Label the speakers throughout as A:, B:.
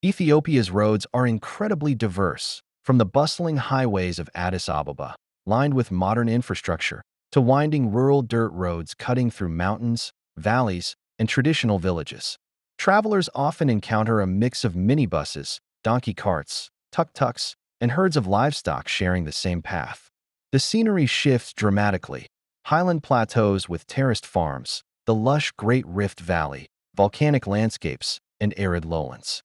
A: Ethiopia's roads are incredibly diverse, from the bustling highways of Addis Ababa, lined with modern infrastructure, to winding rural dirt roads cutting through mountains, valleys, and traditional villages. Travelers often encounter a mix of minibuses, donkey carts, tuk-tuks, and herds of livestock sharing the same path. The scenery shifts dramatically. Highland plateaus with terraced farms, the lush Great Rift Valley, volcanic landscapes, and arid lowlands.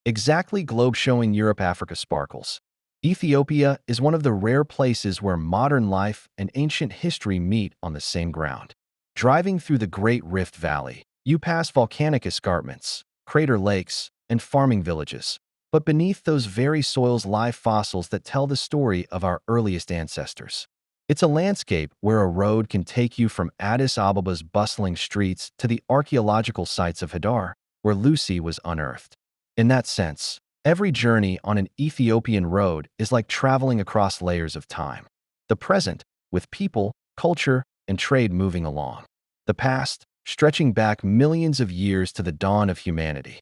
A: Exactly globe showing Europe Africa sparkles. Ethiopia is one of the rare places where modern life and ancient history meet on the same ground. Driving through the Great Rift Valley, you pass volcanic escarpments, crater lakes, and farming villages. But beneath those very soils lie fossils that tell the story of our earliest ancestors. It's a landscape where a road can take you from Addis Ababa's bustling streets to the archaeological sites of Hadar, where Lucy was unearthed. In that sense, every journey on an Ethiopian road is like traveling across layers of time. The present, with people, culture, and trade moving along. The past, stretching back millions of years to the dawn of humanity.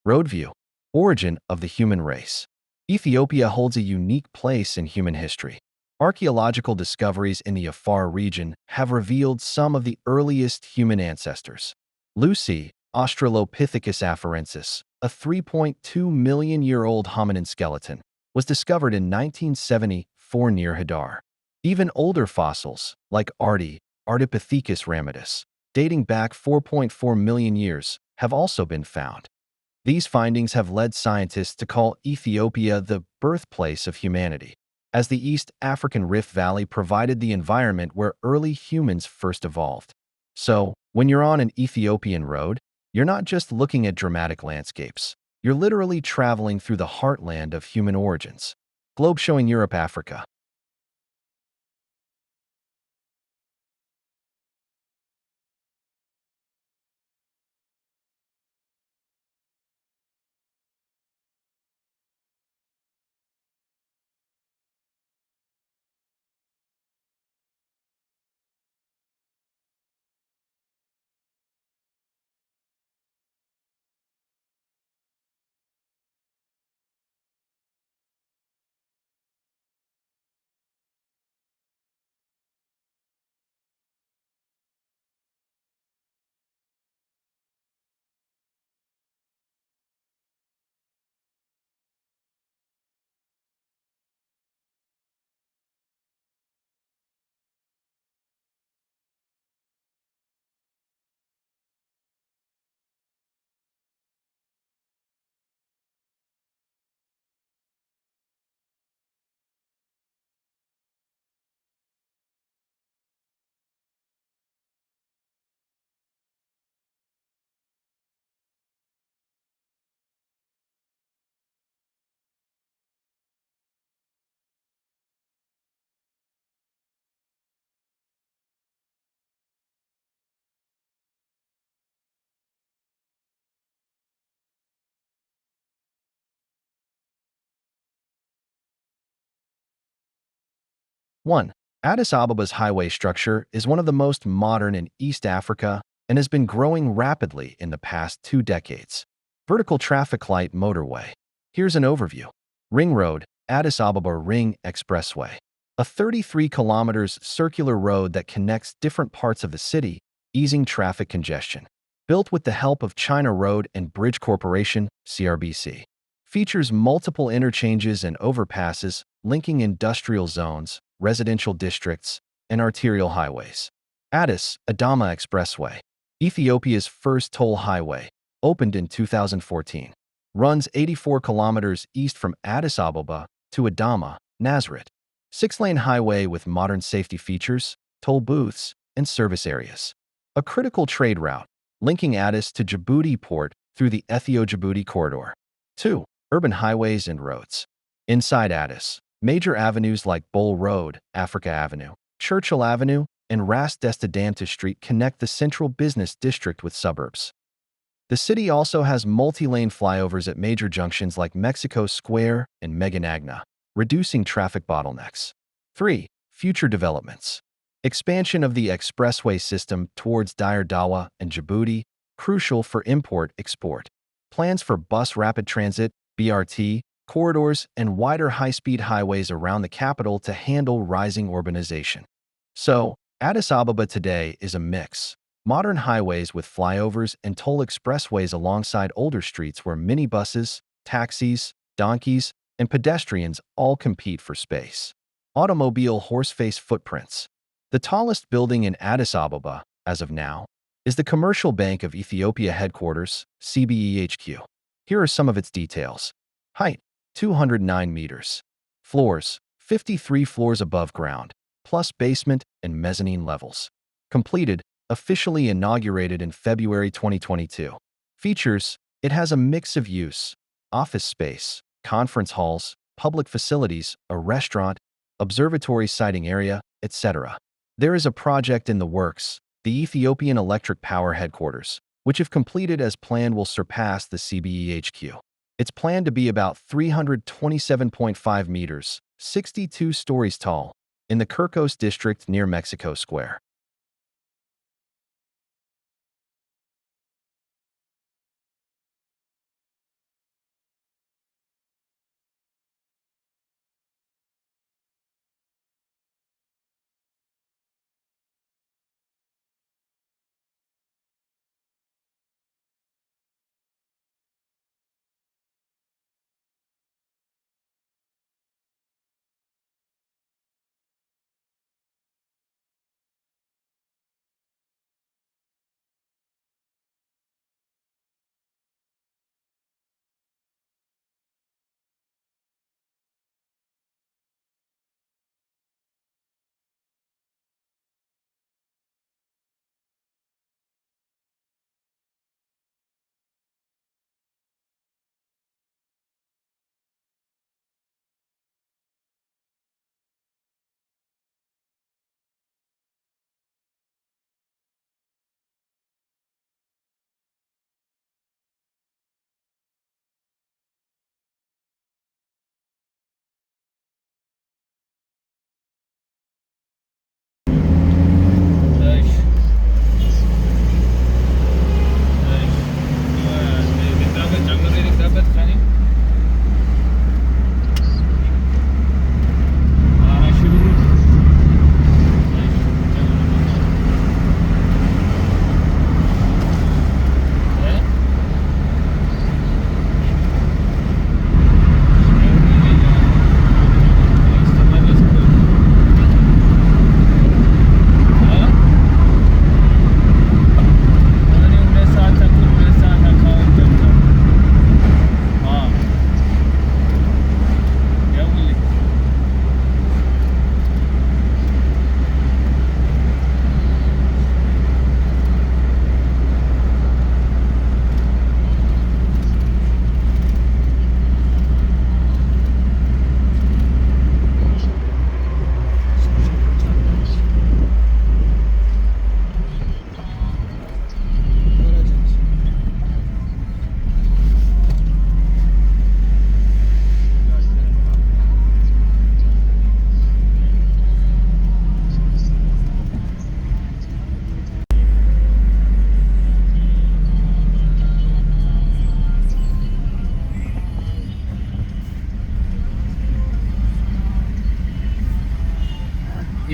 A: Road view. Origin of the human race. Ethiopia holds a unique place in human history. Archaeological discoveries in the Afar region have revealed some of the earliest human ancestors. Lucy, Australopithecus afarensis, a 3.2 million year old hominin skeleton, was discovered in 1974 near Hadar. Even older fossils, like Ardipithecus ramidus, dating back 4.4 million years, have also been found. These findings have led scientists to call Ethiopia the birthplace of humanity, as the East African Rift Valley provided the environment where early humans first evolved. So, when you're on an Ethiopian road, you're not just looking at dramatic landscapes. You're literally traveling through the heartland of human origins. Globe showing Europe, Africa. 1. Addis Ababa's highway structure is one of the most modern in East Africa and has been growing rapidly in the past 2 decades. Vertical traffic light motorway. Here's an overview. Ring Road, Addis Ababa Ring Expressway. A 33 kilometers circular road that connects different parts of the city, easing traffic congestion. Built with the help of China Road and Bridge Corporation, CRBC. Features multiple interchanges and overpasses linking industrial zones, residential districts, and arterial highways. Addis Adama Expressway, Ethiopia's first toll highway, opened in 2014. Runs 84 kilometers east from Addis Ababa to Adama, Nazareth. 6-lane highway with modern safety features, toll booths, and service areas. A critical trade route, linking Addis to Djibouti port through the Ethio-Djibouti corridor. 2. Urban highways and roads. Inside Addis, major avenues like Bole Road, Africa Avenue, Churchill Avenue, and Ras Destadanta Street connect the central business district with suburbs. The city also has multi-lane flyovers at major junctions like Mexico Square and Meganagna, reducing traffic bottlenecks. 3. Future developments. Expansion of the expressway system towards Dire Dawa and Djibouti, crucial for import-export. Plans for bus rapid transit, BRT, corridors, and wider high-speed highways around the capital to handle rising urbanization. So, Addis Ababa today is a mix. Modern highways with flyovers and toll expressways alongside older streets where minibuses, taxis, donkeys, and pedestrians all compete for space. Automobile horseface footprints. The tallest building in Addis Ababa, as of now, is the Commercial Bank of Ethiopia headquarters, CBEHQ. Here are some of its details. Height, 209 meters. Floors, 53 floors above ground, plus basement and mezzanine levels. Completed, officially inaugurated in February 2022. Features, it has a mix of use, office space, conference halls, public facilities, a restaurant, observatory siting area, etc. There is a project in the works, the Ethiopian Electric Power Headquarters, which if completed as planned will surpass the CBEHQ. It's planned to be about 327.5 meters, 62 stories tall, in the Kirkos district near Mexico Square.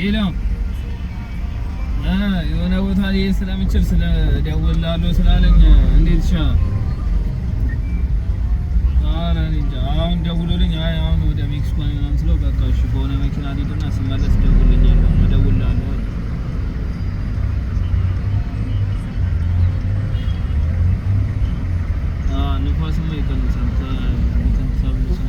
B: ይለው የሆነ ቦታ ላይ ስለምችል ስለ ደውላለሁ ስላለኝ እንዴት ይሻላል? ኧረ እኔ እንጃ። አሁን ደውሎልኝ አሁን ወደ ሜክሲኮ ነው ምናምን ስለው በቃ እሺ በሆነ መኪና ልሂድና ስመለስ እደውልልኛለሁ እደውልልሃለሁ አለ። ንፋስማ ይቀንሳል ከእንትን ስለሚሆን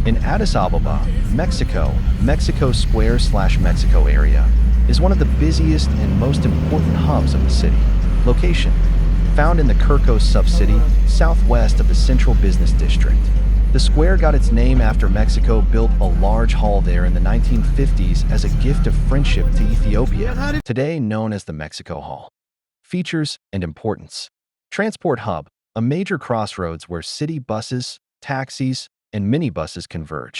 A: In Addis Ababa, Mexico, Mexico Square/Mexico area is one of the busiest and most important hubs of the city. Location: found in the Kirkos sub-city, southwest of the central business district. The square got its name after Mexico built a large hall there in the 1950s as a gift of friendship to Ethiopia, today known as the Mexico Hall. Features and importance: transport hub, a major crossroads where city buses, taxis, and minibuses converge.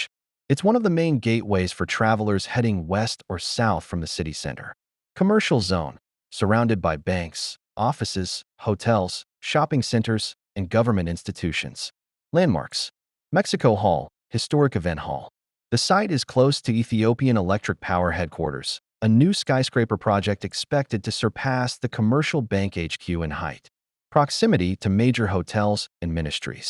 A: It's one of the main gateways for travelers heading west or south from the city center. Commercial zone, surrounded by banks, offices, hotels, shopping centers, and government institutions. Landmarks: Mexico Hall, historic event hall. The site is close to Ethiopian Electric Power headquarters, a new skyscraper project expected to surpass the commercial bank HQ in height. Proximity to major hotels and ministries.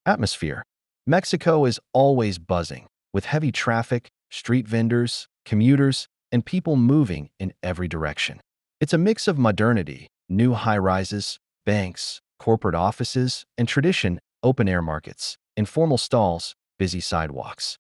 A: Atmosphere: Mexico is always buzzing, with heavy traffic, street vendors, commuters, and people moving in every direction. It's a mix of modernity, new high-rises, banks, corporate offices, and tradition, open-air markets, informal stalls, busy sidewalks.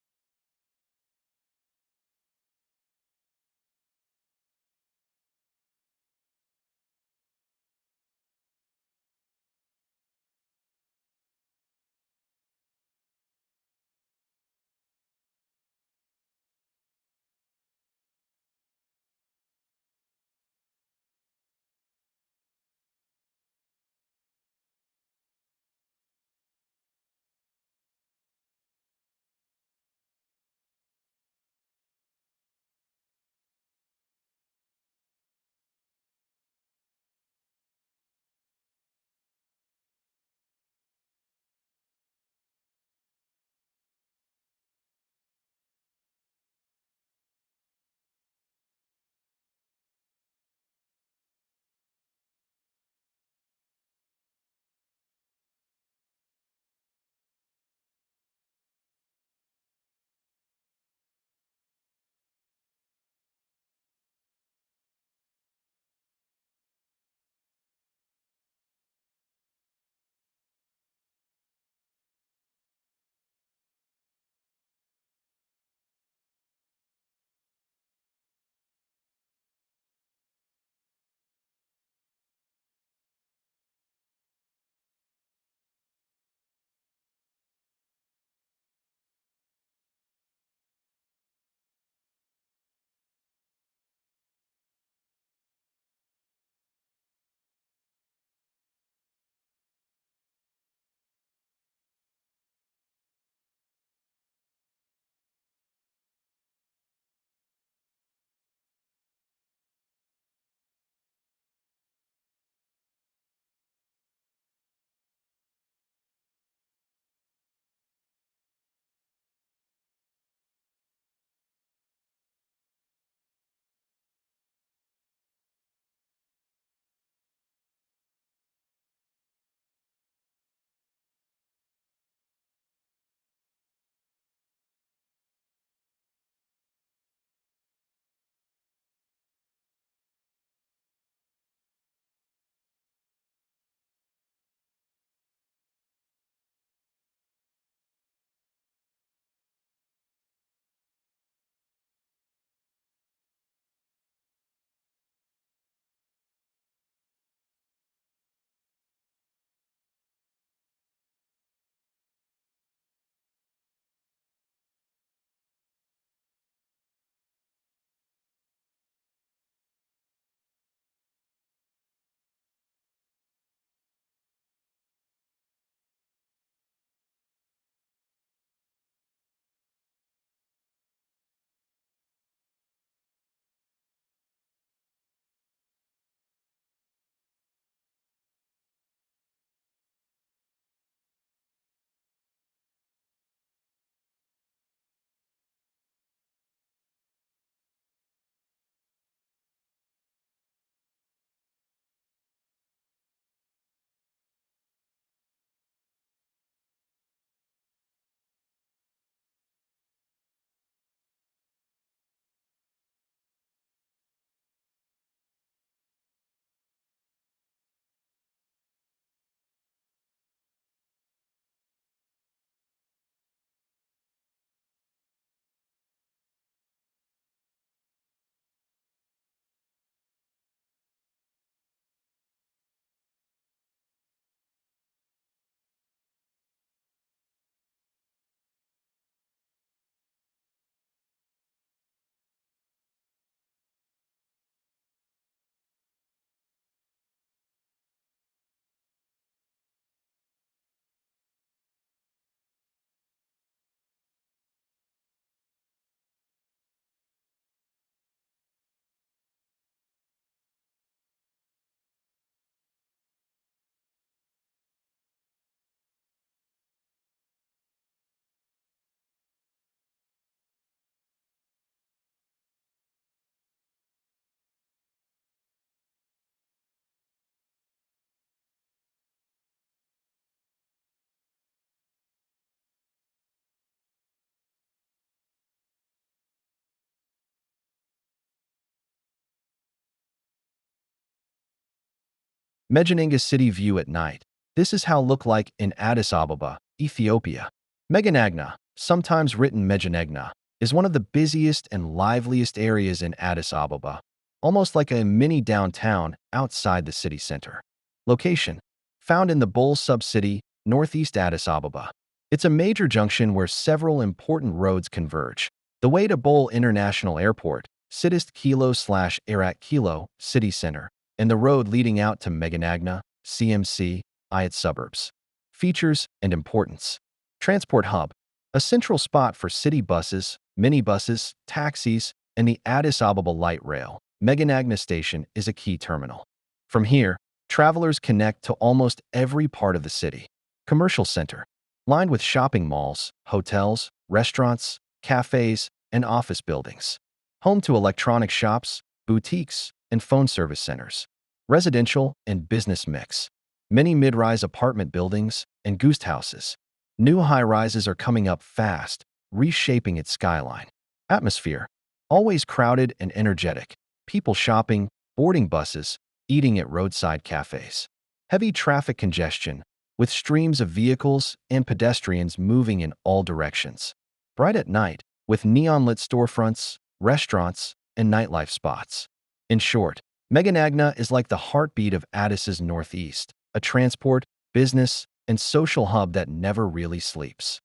A: Meganegra city view at night. This is how it look like in Addis Ababa, Ethiopia. Meganagna, sometimes written Meganegna, is one of the busiest and liveliest areas in Addis Ababa, almost like a mini downtown outside the city center. Location: found in the Bole sub-city, northeast Addis Ababa. It's a major junction where several important roads converge. The way to Bole International Airport, Sidist Kilo/Arak Kilo, city center, and the road leading out to Meganagna, CMC, its suburbs. Features and importance. Transport hub, a central spot for city buses, minibuses, taxis, and the Addis Ababa Light Rail. Meganagna Station is a key terminal. From here, travelers connect to almost every part of the city. Commercial center, lined with shopping malls, hotels, restaurants, cafes, and office buildings. Home to electronic shops, boutiques, and phone service centers. Residential and business mix. Many mid-rise apartment buildings and guest houses. New high-rises are coming up fast, reshaping its skyline. Atmosphere, always crowded and energetic. People shopping, boarding buses, eating at roadside cafes. Heavy traffic congestion, with streams of vehicles and pedestrians moving in all directions. Bright at night, with neon-lit storefronts, restaurants, and nightlife spots. In short, Meganagna is like the heartbeat of Addis's northeast, a transport, business, and social hub that never really sleeps.